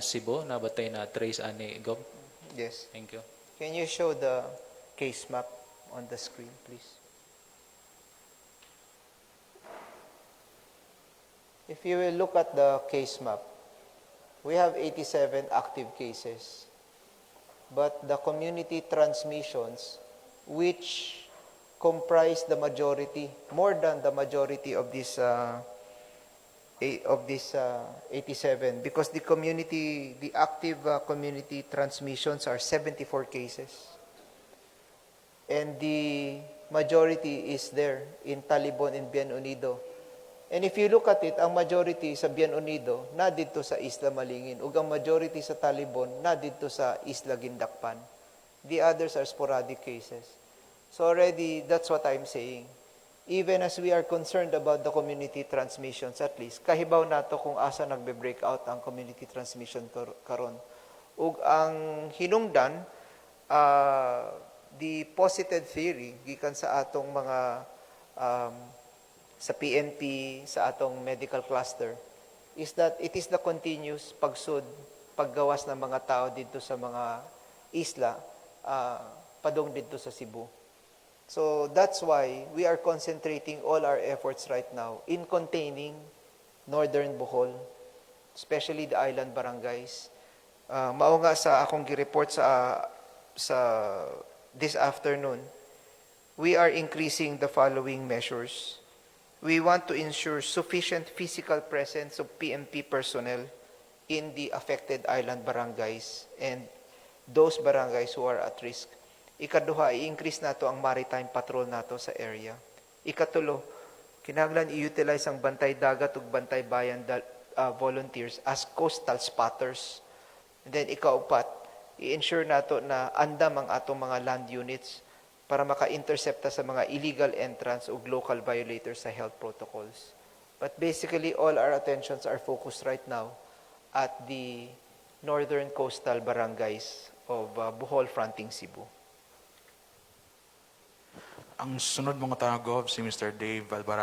Cebu na batay na trace ani Gob. Yes. Thank you. Can you show the case map on the screen, please? If you will look at the case map, we have 87 active cases. But the community transmissions, which comprise the majority, more than the majority of this 87, because the active community transmissions are 74 cases. And the majority is there in Talibon and Bien Unido. And if you look at it, ang majority sa Bien Unido na dito sa Isla Malingin, ug ang majority sa Talibon na dito sa Isla Gindakpan. The others are sporadic cases. So already, that's what I'm saying. Even as we are concerned about the community transmissions, at least, kahibaw nato kung asa nagbe-break out ang community transmission karon. Ug ang hinungdan, the posited theory, gikan sa atong mga sa PNP, sa atong medical cluster, is that it is the continuous pagsud, paggawas ng mga tao dito sa mga isla, padong dito sa Cebu. So that's why we are concentrating all our efforts right now in containing Northern Bohol, especially the island barangays. Mao nga sa akong gi-report sa this afternoon, we are increasing the following measures. We want to ensure sufficient physical presence of PNP personnel in the affected island barangays and those barangays who are at risk. Ikaduha, i-increase nato ang maritime patrol nato sa area. Ikatulo, kinahanglan i-utilize ang bantay dagat ug bantay bayan volunteers as coastal spotters. And then ikaupat, i-ensure nato na andam ang atong mga land units para maka-intercepta sa mga illegal entrance o local violators sa health protocols. But basically, all our attentions are focused right now at the northern coastal barangays of Bohol fronting Cebu. Ang sunod mga tanong, Gov, si Mr. Dave Alvarado.